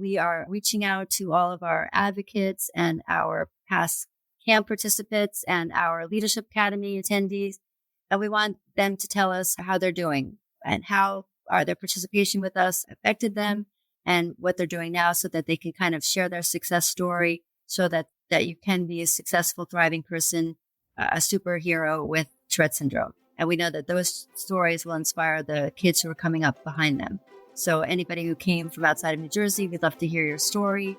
we are reaching out to all of our advocates and our past camp participants and our Leadership Academy attendees. And we want them to tell us how they're doing and how their participation with us affected them and what they're doing now, so that they can kind of share their success story, so that you can be a successful, thriving person, a superhero with Tourette Syndrome. And we know that those stories will inspire the kids who are coming up behind them. So anybody who came from outside of New Jersey, we'd love to hear your story.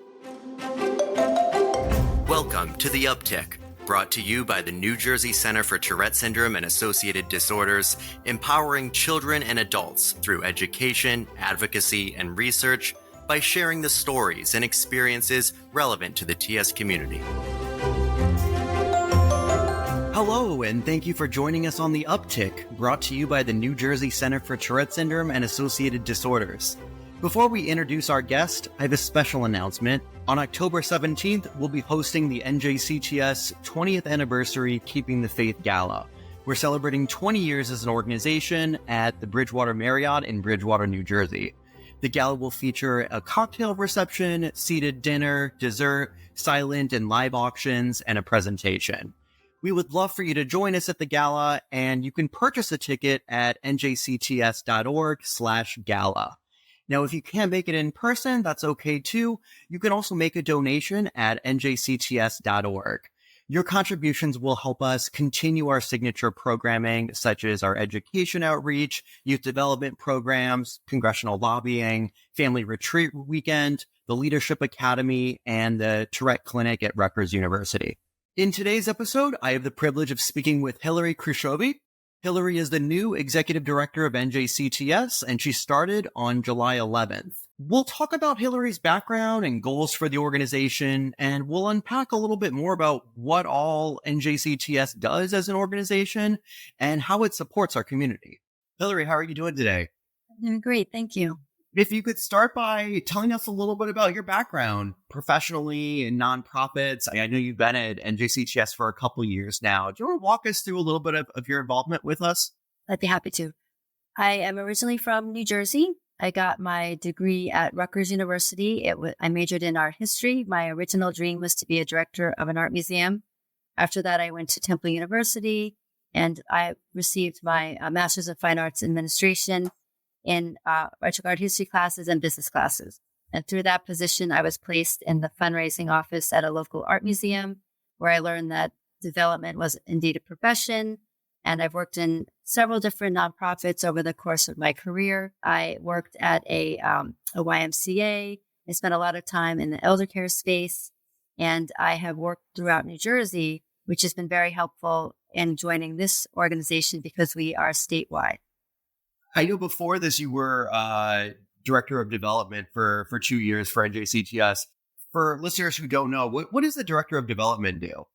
Welcome to The Uptick, brought to you by the New Jersey Center for Tourette Syndrome and Associated Disorders, empowering children and adults through education, advocacy, and research by sharing the stories and experiences relevant to the TS community. Hello, and thank you for joining us on The Uptick, brought to you by the New Jersey Center for Tourette Syndrome and Associated Disorders. Before we introduce our guest, I have a special announcement. On October 17th, we'll be hosting the NJCTS 20th Anniversary Keeping the Faith Gala. We're celebrating 20 years as an organization at the Bridgewater Marriott in Bridgewater, New Jersey. The gala will feature a cocktail reception, seated dinner, dessert, silent and live auctions, and a presentation. We would love for you to join us at the gala, and you can purchase a ticket at njcts.org/gala. Now, if you can't make it in person, that's okay too. You can also make a donation at njcts.org. Your contributions will help us continue our signature programming, such as our education outreach, youth development programs, congressional lobbying, family retreat weekend, the Leadership Academy, and the Tourette Clinic at Rutgers University. In today's episode, I have the privilege of speaking with Hilary Kruchowy. Hilary is the new executive director of NJCTS, and she started on July 11th. We'll talk about Hilary's background and goals for the organization, and we'll unpack a little bit more about what all NJCTS does as an organization and how it supports our community. Hilary, how are you doing today? I'm doing great. Thank you. If you could start by telling us a little bit about your background professionally in nonprofits. I know you've been at NJCTS for a couple of years now. Do you want to walk us through a little bit of your involvement with us? I'd be happy to. I am originally from New Jersey. I got my degree at Rutgers University. I majored in art history. My original dream was to be a director of an art museum. After that, I went to Temple University, and I received my Master's of Fine Arts Administration. I took art history classes and business classes. And through that position, I was placed in the fundraising office at a local art museum, where I learned that development was indeed a profession. And I've worked in several different nonprofits over the course of my career. I worked at a YMCA. I spent a lot of time in the elder care space. And I have worked throughout New Jersey, which has been very helpful in joining this organization because we are statewide. I know before this, you were Director of Development for 2 years for NJCTS. For listeners who don't know, what does the Director of Development do?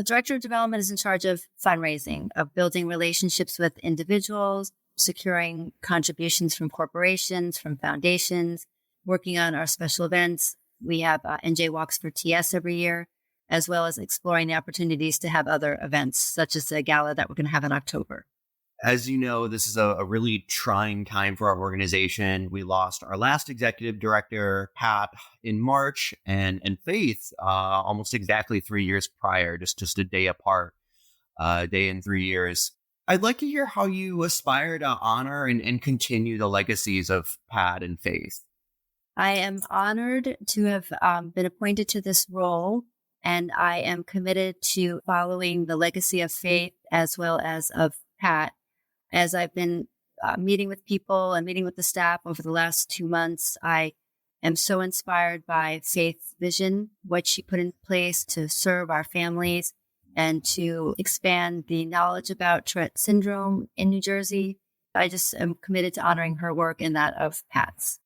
Director of Development is in charge of fundraising, of building relationships with individuals, securing contributions from corporations, from foundations, working on our special events. We have NJ Walks for TS every year, as well as exploring the opportunities to have other events, such as the gala that we're going to have in October. As you know, this is a really trying time for our organization. We lost our last executive director, Pat, in March, and Faith almost exactly 3 years prior, just a day apart, day in 3 years. I'd like to hear how you aspire to honor and continue the legacies of Pat and Faith. I am honored to have been appointed to this role, and I am committed to following the legacy of Faith as well as of Pat. As I've been meeting with people and meeting with the staff over the last 2 months, I am so inspired by Faith's vision, what she put in place to serve our families and to expand the knowledge about Tourette Syndrome in New Jersey. I just am committed to honoring her work and that of Pat's.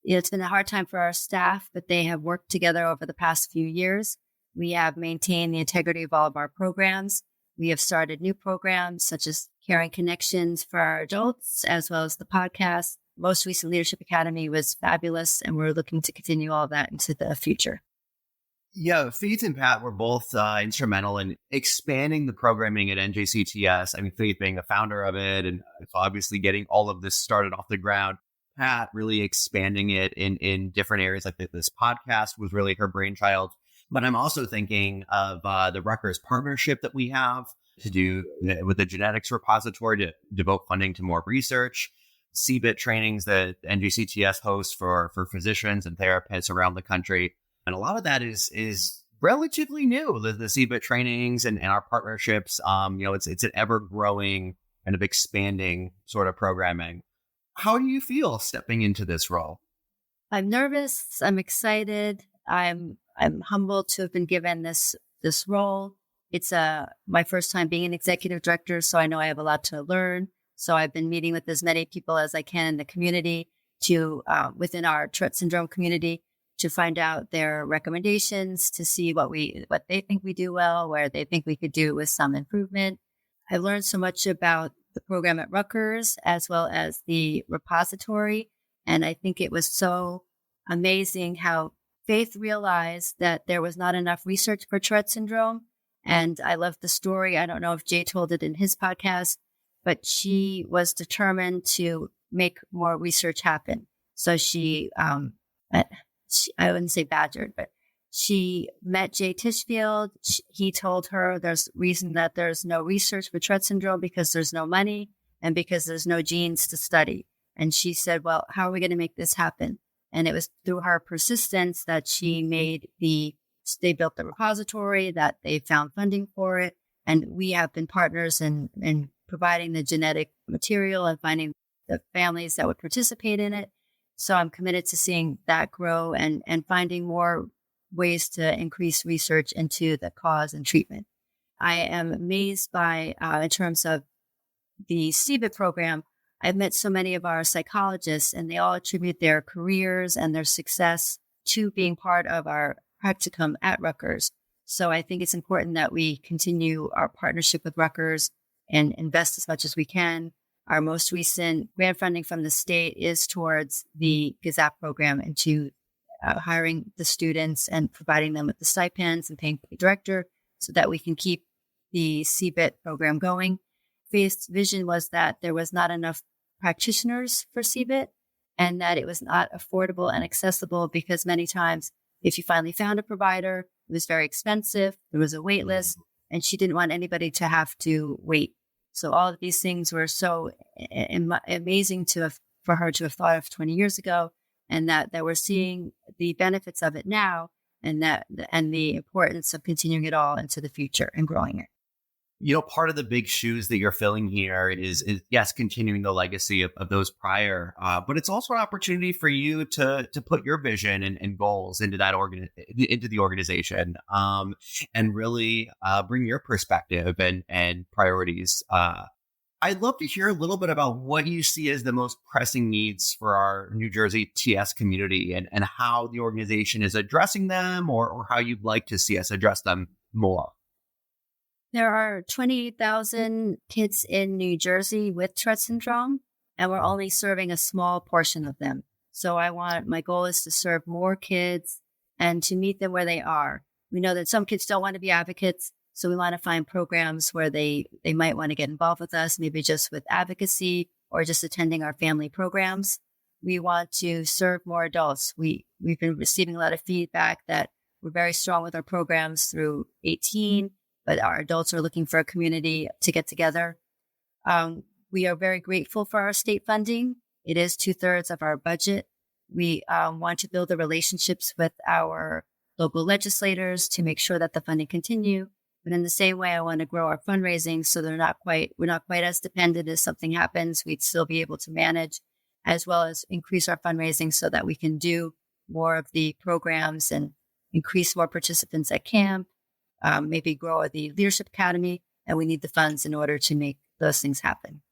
It's been a hard time for our staff, but they have worked together over the past few years. We have maintained the integrity of all of our programs. We have started new programs such as Caring Connections for our adults, as well as the podcast. Most recent Leadership Academy was fabulous, and we're looking to continue all of that into the future. Yeah, Faith and Pat were both instrumental in expanding the programming at NJCTS. I mean, Faith being the founder of it and obviously getting all of this started off the ground. Pat, really expanding it in different areas. Like this podcast was really her brainchild. But I'm also thinking of the Rutgers partnership that we have to do with the genetics repository to devote funding to more research, CBIT trainings that NJCTS hosts for physicians and therapists around the country. And a lot of that is relatively new, the CBIT trainings and our partnerships. It's an ever growing kind of expanding sort of programming. How do you feel stepping into this role? I'm nervous. I'm excited. I'm humbled to have been given this role. It's my first time being an executive director, so I know I have a lot to learn. So I've been meeting with as many people as I can in the community to within our Tourette Syndrome community to find out their recommendations, to see what they think we do well, where they think we could do with some improvement. I learned so much about the program at Rutgers as well as the repository, and I think it was so amazing how Faith realized that there was not enough research for Tourette syndrome. And I love the story. I don't know if Jay told it in his podcast, but she was determined to make more research happen. So I wouldn't say badgered, but she met Jay Tishfield. He told her there's reason that there's no research for Tourette syndrome because there's no money and because there's no genes to study. And she said, well, how are we going to make this happen? And it was through her persistence that they built the repository, that they found funding for it. And we have been partners in providing the genetic material and finding the families that would participate in it. So I'm committed to seeing that grow and finding more ways to increase research into the cause and treatment. I am amazed by, in terms of the CBIT program, I've met so many of our psychologists, and they all attribute their careers and their success to being part of our practicum at Rutgers. So I think it's important that we continue our partnership with Rutgers and invest as much as we can. Our most recent grant funding from the state is towards the GAZAP program and to hiring the students and providing them with the stipends and paying for the director so that we can keep the CBIT program going. Faith's vision was that there was not enough practitioners for CBIT and that it was not affordable and accessible because many times if you finally found a provider, it was very expensive, there was a wait list, and she didn't want anybody to have to wait. So all of these things were so amazing for her to have thought of 20 years ago, and that we're seeing the benefits of it now, and the importance of continuing it all into the future and growing it. Part of the big shoes that you're filling here is yes, continuing the legacy of those prior, but it's also an opportunity for you to put your vision and goals into that into the organization, and really bring your perspective and priorities. I'd love to hear a little bit about what you see as the most pressing needs for our New Jersey TS community and how the organization is addressing them or how you'd like to see us address them more. There are 28,000 kids in New Jersey with Tourette syndrome, and we're only serving a small portion of them. So my goal is to serve more kids and to meet them where they are. We know that some kids don't want to be advocates, so we want to find programs where they might want to get involved with us, maybe just with advocacy or just attending our family programs. We want to serve more adults. We've been receiving a lot of feedback that we're very strong with our programs through 18, but our adults are looking for a community to get together. We are very grateful for our state funding. It is 2/3 of our budget. We want to build the relationships with our local legislators to make sure that the funding continue. But in the same way, I want to grow our fundraising so we're not quite as dependent if something happens. We'd still be able to manage, as well as increase our fundraising so that we can do more of the programs and increase more participants at camp. Maybe grow the Leadership Academy, and we need the funds in order to make those things happen.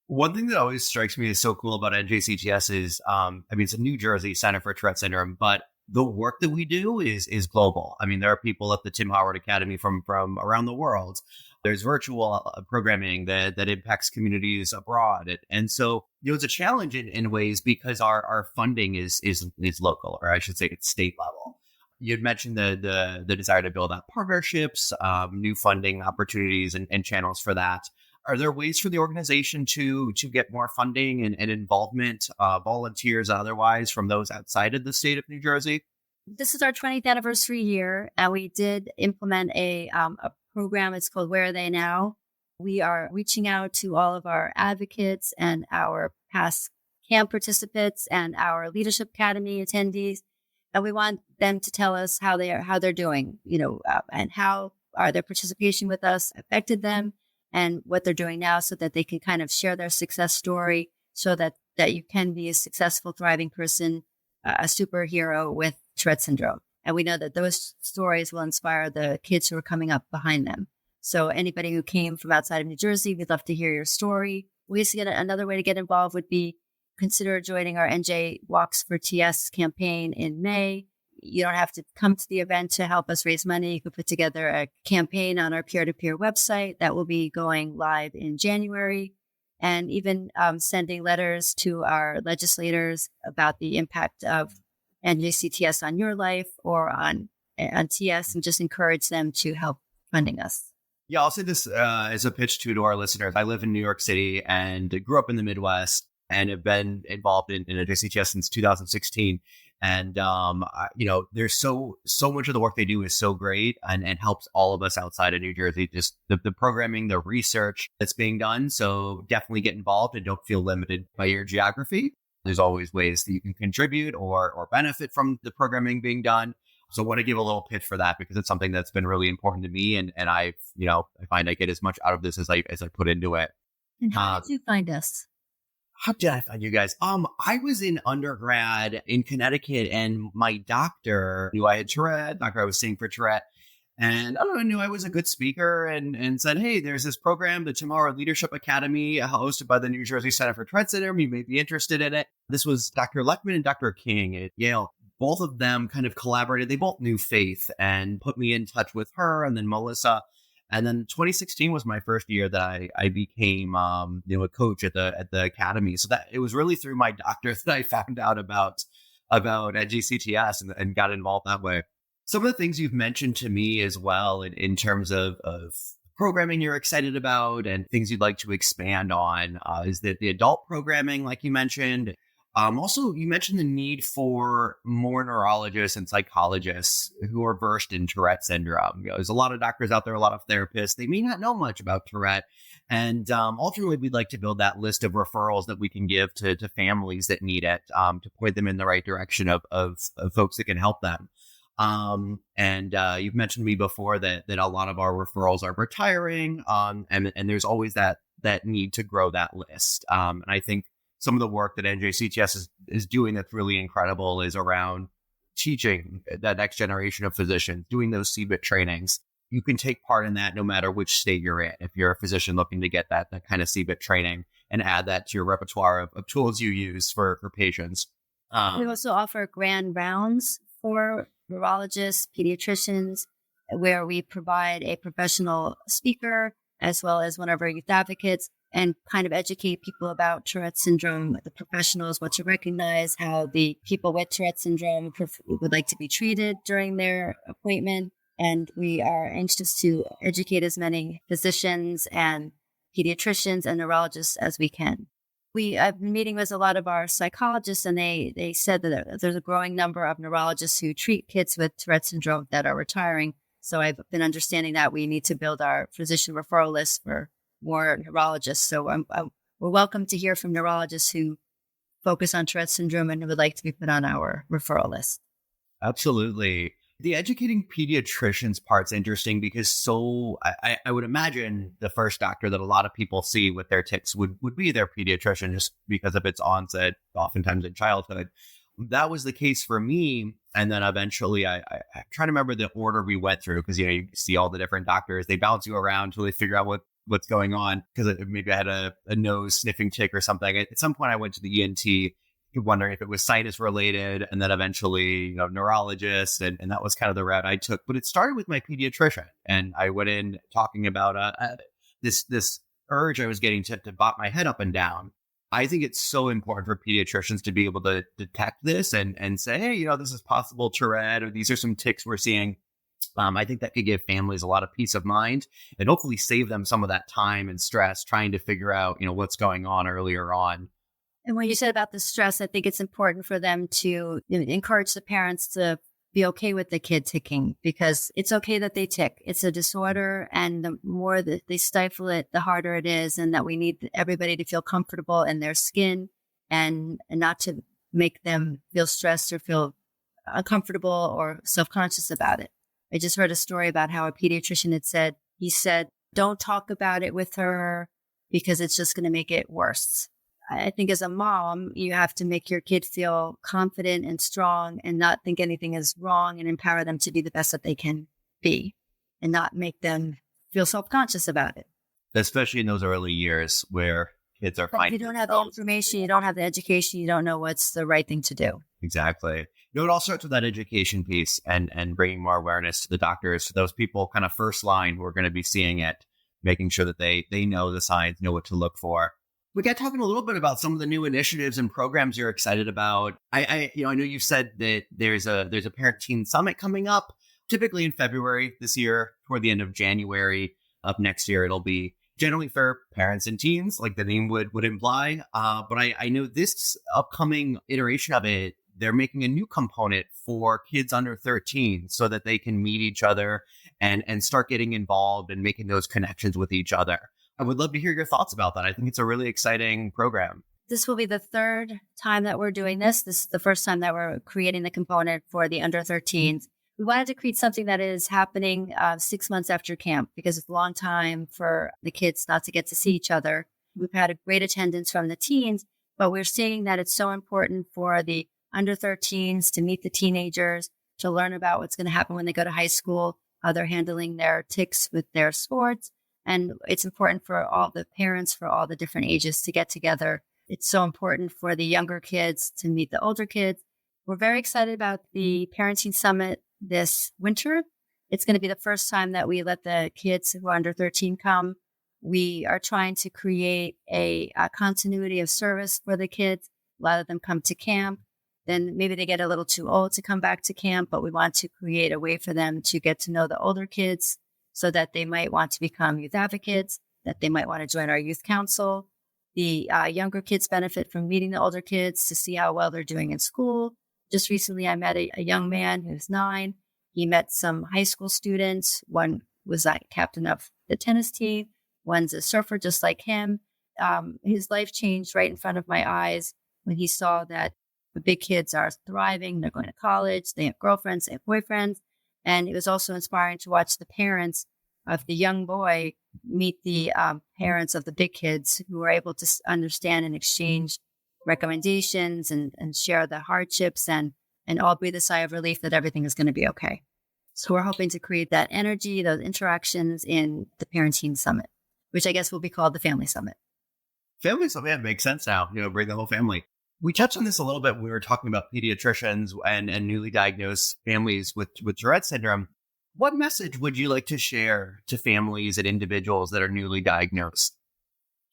One thing that always strikes me as so cool about NJCTS is, it's a New Jersey Center for Tourette Syndrome, but the work that we do is global. There are people at the Tim Howard Academy from around the world. There's virtual programming that impacts communities abroad. And so, it's a challenge in ways because our funding is local, or I should say it's state level. You'd mentioned the desire to build out partnerships, new funding opportunities and channels for that. Are there ways for the organization to get more funding and involvement, volunteers and otherwise from those outside of the state of New Jersey? This is our 20th anniversary year, and we did implement a program. It's called Where Are They Now? We are reaching out to all of our advocates and our past camp participants and our Leadership Academy attendees, and we want them to tell us how they're doing, and how their participation with us affected them, and what they're doing now, so that they can kind of share their success story, so that you can be a successful, thriving person, a superhero with Tourette syndrome. And we know that those stories will inspire the kids who are coming up behind them. So anybody who came from outside of New Jersey, we'd love to hear your story. We see another way to get involved would be consider joining our NJ Walks for TS campaign in May. You don't have to come to the event to help us raise money. You could put together a campaign on our peer-to-peer website that will be going live in January, and even sending letters to our legislators about the impact of NJCTS on your life or on TS, and just encourage them to help funding us. Yeah, I'll say this as a pitch to our listeners. I live in New York City and grew up in the Midwest and have been involved in NJCTS since 2016. And, there's so much of the work they do is so great and helps all of us outside of New Jersey, just the programming, the research that's being done. So definitely get involved and don't feel limited by your geography. There's always ways that you can contribute or benefit from the programming being done. So I want to give a little pitch for that because it's something that's been really important to me. And I find I get as much out of this as I put into it. And how did you find us? How did I find you guys? I was in undergrad in Connecticut and my doctor knew I had Tourette. I was seeing for Tourette. And I knew I was a good speaker and said, hey, there's this program, the Tomorrow Leadership Academy, hosted by the New Jersey Center for Tourette Syndrome. You may be interested in it. This was Dr. Leckman and Dr. King at Yale. Both of them kind of collaborated. They both knew Faith and put me in touch with her and then Melissa. And then 2016 was my first year that I became, a coach at the academy. So that it was really through my doctor that I found out about NJCTS and got involved that way. Some of the things you've mentioned to me as well in terms of programming you're excited about and things you'd like to expand on is that the adult programming, like you mentioned. Also, you mentioned the need for more neurologists and psychologists who are versed in Tourette syndrome. There's a lot of doctors out there, a lot of therapists. They may not know much about Tourette. And ultimately, we'd like to build that list of referrals that we can give to families that need it to point them in the right direction of folks that can help them. You've mentioned to me before that a lot of our referrals are retiring, and there's always that need to grow that list. And I think some of the work that NJCTS is doing that's really incredible is around teaching that next generation of physicians, doing those CBIT trainings. You can take part in that no matter which state you're in. If you're a physician looking to get that kind of CBIT training and add that to your repertoire of tools you use for patients. We also offer grand rounds for neurologists, pediatricians, where we provide a professional speaker as well as one of our youth advocates and kind of educate people about Tourette syndrome, the professionals, what to recognize, how the people with Tourette syndrome would like to be treated during their appointment. And we are anxious to educate as many physicians and pediatricians and neurologists as we can. I've been meeting with a lot of our psychologists, and they said that there's a growing number of neurologists who treat kids with Tourette syndrome that are retiring. So I've been understanding that we need to build our physician referral list for more neurologists. So we're welcome to hear from neurologists who focus on Tourette syndrome and who would like to be put on our referral list. Absolutely. The educating pediatricians part's interesting because I would imagine the first doctor that a lot of people see with their tics would be their pediatrician just because of its onset, oftentimes in childhood. That was the case for me. And then eventually I try to remember the order we went through because, you see all the different doctors, they bounce you around until they figure out what's going on because maybe I had a nose sniffing tick or something. At some point I went to the ENT wondering if it was sinus related and then eventually, neurologist. And that was kind of the route I took. But it started with my pediatrician. And I went in talking about this urge I was getting to bop my head up and down. I think it's so important for pediatricians to be able to detect this and say, hey, this is possible Tourette, or these are some tics we're seeing. I think that could give families a lot of peace of mind and hopefully save them some of that time and stress trying to figure out, what's going on earlier on. And what you said about the stress, I think it's important for them to encourage the parents to be okay with the kid ticking, because it's okay that they tick. It's a disorder, and the more that they stifle it, the harder it is, and that we need everybody to feel comfortable in their skin and not to make them feel stressed or feel uncomfortable or self-conscious about it. I just heard a story about how a pediatrician he said, don't talk about it with her because it's just going to make it worse. I think as a mom, you have to make your kid feel confident and strong and not think anything is wrong, and empower them to be the best that they can be and not make them feel self-conscious about it. Especially in those early years where kids are finding. If you don't have the information, you don't have the education, you don't know what's the right thing to do. Exactly. It all starts with that education piece and bringing more awareness to the doctors, to those people kind of first line who are going to be seeing it, making sure that they know the signs, know what to look for. We got talking a little bit about some of the new initiatives and programs you're excited about. I know you said that there's a parent-teen summit coming up, typically in February this year, toward the end of January of next year. It'll be generally for parents and teens, like the name would imply. But I know this upcoming iteration of it, they're making a new component for kids under 13 so that they can meet each other and start getting involved and making those connections with each other. I would love to hear your thoughts about that. I think it's a really exciting program. This will be the third time that we're doing this. This is the first time that we're creating the component for the under 13s. We wanted to create something that is happening 6 months after camp, because it's a long time for the kids not to get to see each other. We've had a great attendance from the teens, but we're seeing that it's so important for the under 13s to meet the teenagers, to learn about what's going to happen when they go to high school, how they're handling their tics with their sports. And it's important for all the parents, for all the different ages, to get together. It's so important for the younger kids to meet the older kids. We're very excited about the Parenting Summit this winter. It's going to be the first time that we let the kids who are under 13 come. We are trying to create a continuity of service for the kids. A lot of them come to camp. Then maybe they get a little too old to come back to camp, but we want to create a way for them to get to know the older kids, so that they might want to become youth advocates, that they might want to join our youth council. The younger kids benefit from meeting the older kids to see how well they're doing in school. Just recently, I met a young man who's 9. He met some high school students. One was a captain of the tennis team. One's a surfer just like him. His life changed right in front of my eyes when he saw that the big kids are thriving. They're going to college. They have girlfriends. They have boyfriends. And it was also inspiring to watch the parents of the young boy meet the parents of the big kids, who are able to understand and exchange recommendations and share the hardships and all breathe a sigh of relief that everything is going to be okay. So we're hoping to create that energy, those interactions in the Parenting Summit, which I guess will be called the Family Summit. Family Summit makes sense now, bring the whole family. We touched on this a little bit when we were talking about pediatricians and newly diagnosed families with Tourette syndrome. What message would you like to share to families and individuals that are newly diagnosed?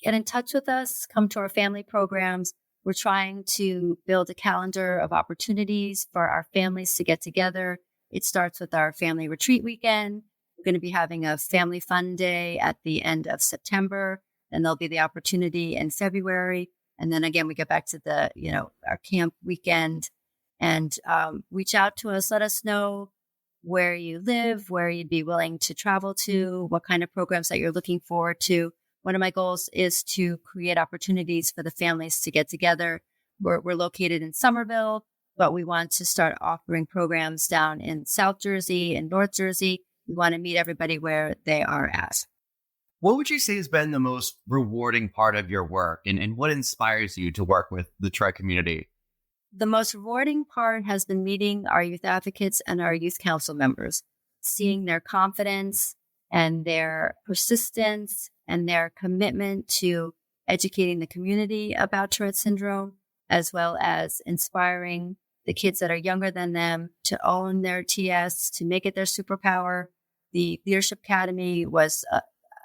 Get in touch with us. Come to our family programs. We're trying to build a calendar of opportunities for our families to get together. It starts with our family retreat weekend. We're going to be having a family fun day at the end of September. Then there'll be the opportunity in February. And then again, we get back to the, our camp weekend, and reach out to us. Let us know where you live, where you'd be willing to travel to, what kind of programs that you're looking forward to. One of my goals is to create opportunities for the families to get together. We're located in Somerville, but we want to start offering programs down in South Jersey and North Jersey. We want to meet everybody where they are at. What would you say has been the most rewarding part of your work, and what inspires you to work with the Tourette community? The most rewarding part has been meeting our youth advocates and our youth council members, seeing their confidence and their persistence and their commitment to educating the community about Tourette syndrome, as well as inspiring the kids that are younger than them to own their TS, to make it their superpower. The Leadership Academy was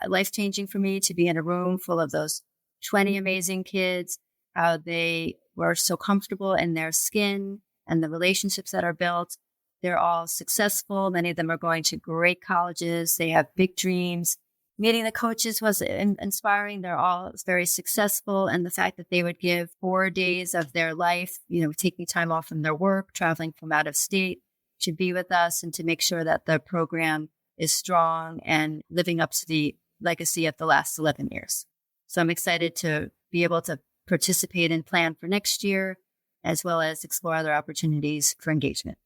life-changing for me, to be in a room full of those 20 amazing kids, how they were so comfortable in their skin and the relationships that are built. They're all successful. Many of them are going to great colleges. They have big dreams. Meeting the coaches was inspiring. They're all very successful. And the fact that they would give 4 days of their life, taking time off from their work, traveling from out of state to be with us and to make sure that the program is strong and living up to the legacy of the last 11 years. So I'm excited to be able to participate and plan for next year, as well as explore other opportunities for engagement.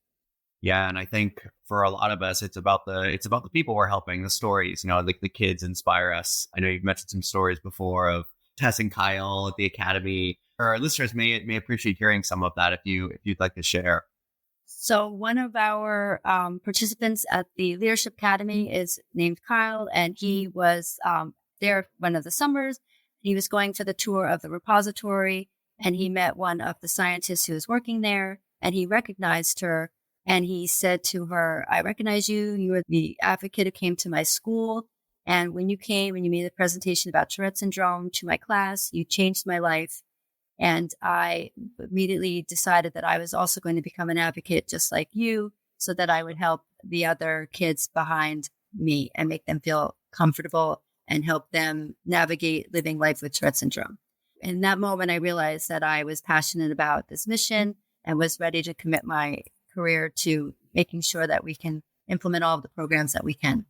Yeah, and I think for a lot of us, it's about the people we're helping, the stories. Like the kids inspire us. I know you've mentioned some stories before of Tess and Kyle at the academy. Our listeners may appreciate hearing some of that if you'd like to share. So one of our participants at the Leadership Academy is named Kyle, and he was there one of the summers. He was going for the tour of the repository, and he met one of the scientists who was working there, and he recognized her. And he said to her, "I recognize you. You were the advocate who came to my school. And when you came and you made a presentation about Tourette Syndrome to my class, you changed my life. And I immediately decided that I was also going to become an advocate just like you, so that I would help the other kids behind me and make them feel comfortable and help them navigate living life with Tourette Syndrome." In that moment, I realized that I was passionate about this mission and was ready to commit my career to making sure that we can implement all of the programs that we can.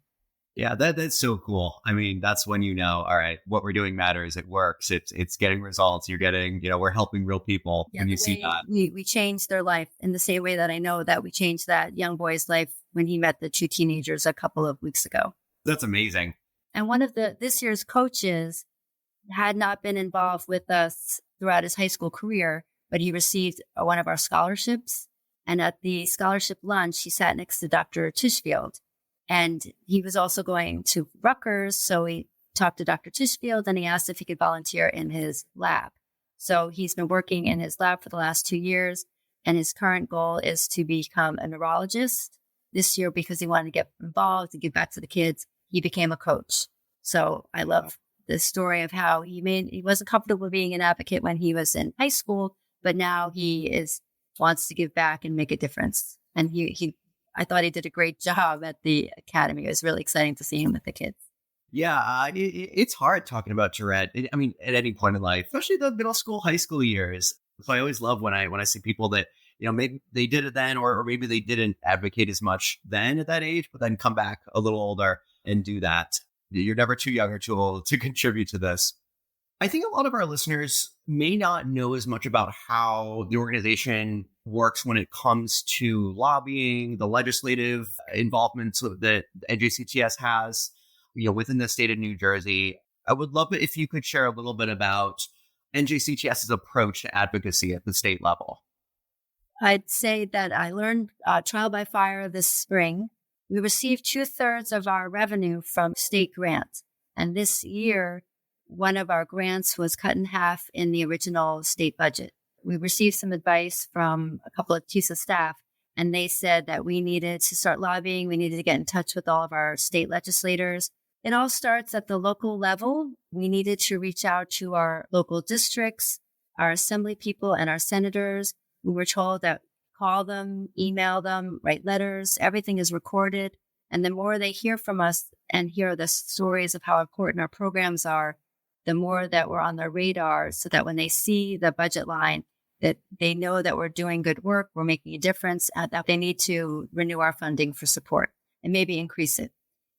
Yeah, that's so cool. I mean, that's when all right, what we're doing matters. It works. It's getting results. You're getting, we're helping real people. Yeah, when you see that. We changed their life in the same way that I know that we changed that young boy's life when he met the 2 teenagers a couple of weeks ago. That's amazing. And one of this year's coaches had not been involved with us throughout his high school career, but he received one of our scholarships. And at the scholarship lunch, he sat next to Dr. Tishfield. And he was also going to Rutgers. So he talked to Dr. Tishfield and he asked if he could volunteer in his lab. So he's been working in his lab for the last 2 years. And his current goal is to become a neurologist. This year, because he wanted to get involved and give back to the kids, he became a coach. So I love the story of how he wasn't comfortable being an advocate when he was in high school, but now he wants to give back and make a difference. And I thought he did a great job at the academy. It was really exciting to see him with the kids. Yeah, it's hard talking about Tourette. At any point in life, especially the middle school, high school years. So I always love when I see people that, maybe they did it then, or maybe they didn't advocate as much then at that age, but then come back a little older and do that. You're never too young or too old to contribute to this. I think a lot of our listeners may not know as much about how the organization works when it comes to lobbying, the legislative involvement that NJCTS has, within the state of New Jersey. I would love it if you could share a little bit about NJCTS's approach to advocacy at the state level. I'd say that I learned trial by fire this spring. We received 2/3 of our revenue from state grants. And this year, one of our grants was cut in half in the original state budget. We received some advice from a couple of chiefs of staff, and they said that we needed to start lobbying. We needed to get in touch with all of our state legislators. It all starts at the local level. We needed to reach out to our local districts, our assembly people, and our senators. We were told that call them, email them, write letters. Everything is recorded. And the more they hear from us and hear the stories of how important our programs are, the more that we're on their radar, so that when they see the budget line, that they know that we're doing good work, we're making a difference, and that they need to renew our funding for support and maybe increase it.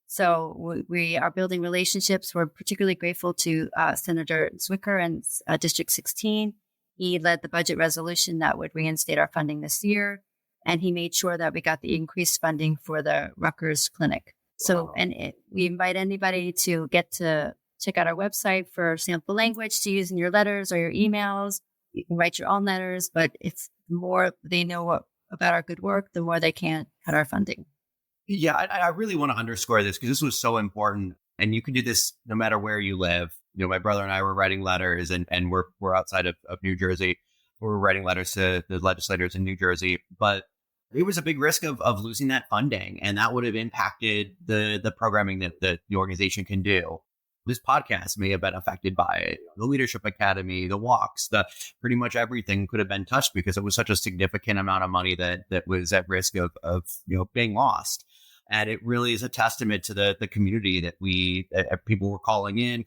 So we are building relationships. We're particularly grateful to Senator Zwicker and District 16. He led the budget resolution that would reinstate our funding this year, and he made sure that we got the increased funding for the Rutgers clinic. So, we invite anybody to get to check out our website for sample language to use in your letters or your emails. You can write your own letters, but it's the more they know about our good work, the more they can cut our funding. Yeah, I really want to underscore this because this was so important. And you can do this no matter where you live. My brother and I were writing letters and we're outside of New Jersey. We're writing letters to the legislators in New Jersey. But it was a big risk of losing that funding. And that would have impacted the programming that the organization can do. This podcast may have been affected by it. The Leadership Academy, the walks, the pretty much everything could have been touched because it was such a significant amount of money that was at risk of being lost. And it really is a testament to the community that people were calling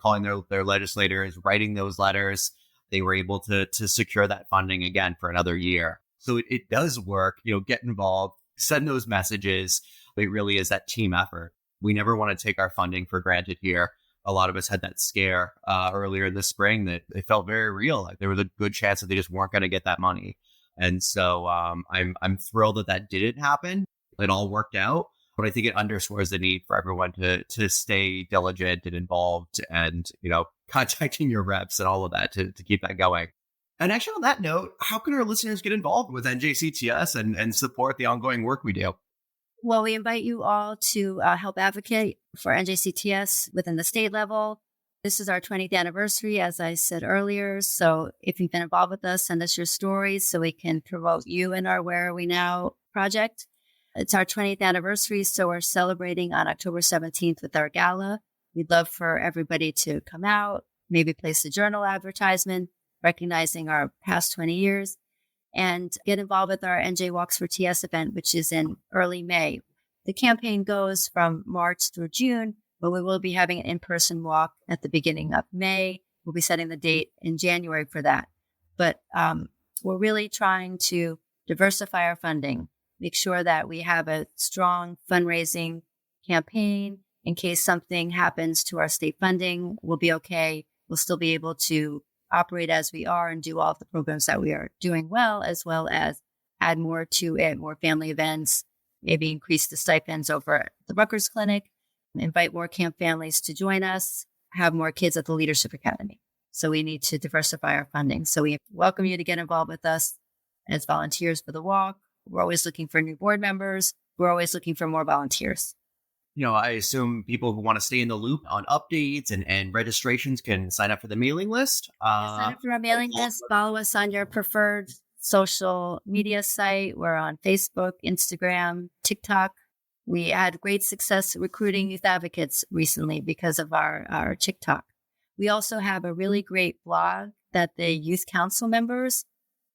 their legislators, writing those letters. They were able to secure that funding again for another year. So it does work, get involved, send those messages. It really is that team effort. We never want to take our funding for granted here. A lot of us had that scare earlier this spring that it felt very real. Like there was a good chance that they just weren't going to get that money. And so I'm thrilled that didn't happen. It all worked out. But I think it underscores the need for everyone to stay diligent and involved and, contacting your reps and all of that to keep that going. And actually, on that note, how can our listeners get involved with NJCTS and support the ongoing work we do? Well, we invite you all to help advocate for NJCTS within the state level. This is our 20th anniversary, as I said earlier. So if you've been involved with us, send us your stories so we can promote you in our Where Are We Now project. It's our 20th anniversary, so we're celebrating on October 17th with our gala. We'd love for everybody to come out, maybe place a journal advertisement, recognizing our past 20 years. And get involved with our NJ Walks for TS event, which is in early May. The campaign goes from March through June, but we will be having an in-person walk at the beginning of May. We'll be setting the date in January for that. But we're really trying to diversify our funding, make sure that we have a strong fundraising campaign. In case something happens to our state funding, we'll be okay. We'll still be able to operate as we are and do all of the programs that we are doing well as add more to it, more family events, maybe increase the stipends over at the Rutgers Clinic, invite more camp families to join us, have more kids at the Leadership Academy. So we need to diversify our funding. So we welcome you to get involved with us as volunteers for the walk. We're always looking for new board members. We're always looking for more volunteers. I assume people who want to stay in the loop on updates and registrations can sign up for the mailing list. Sign up for our mailing list. Follow us on your preferred social media site. We're on Facebook, Instagram, TikTok. We had great success recruiting youth advocates recently because of our TikTok. We also have a really great blog that the youth council members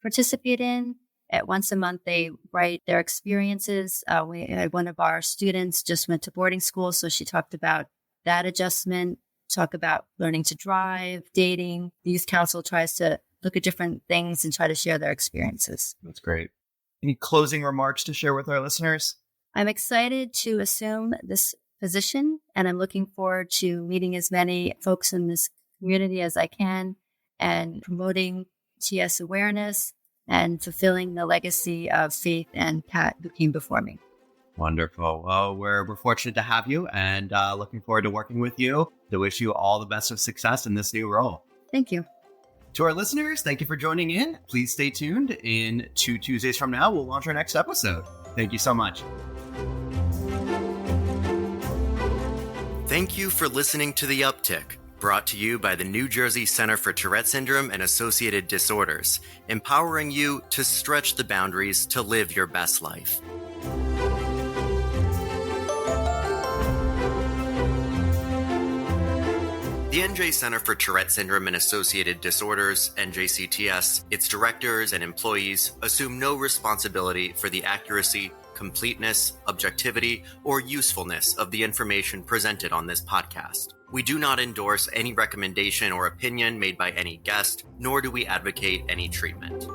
participate in. At once a month, they write their experiences. We had one of our students just went to boarding school, so she talked about that adjustment, talk about learning to drive, dating. The youth council tries to look at different things and try to share their experiences. That's great. Any closing remarks to share with our listeners? I'm excited to assume this position, and I'm looking forward to meeting as many folks in this community as I can and promoting TS awareness and fulfilling the legacy of Faith and Pat who came before me. Wonderful. Well, we're fortunate to have you and looking forward to working with you. To wish you all the best of success in this new role. Thank you. To our listeners, thank you for joining in. Please stay tuned. In 2 Tuesdays from now, we'll launch our next episode. Thank you so much. Thank you for listening to The Uptick, brought to you by the New Jersey Center for Tourette Syndrome and Associated Disorders, empowering you to stretch the boundaries to live your best life. The NJ Center for Tourette Syndrome and Associated Disorders, NJCTS, its directors and employees assume no responsibility for the accuracy, completeness, objectivity, or usefulness of the information presented on this podcast. We do not endorse any recommendation or opinion made by any guest, nor do we advocate any treatment.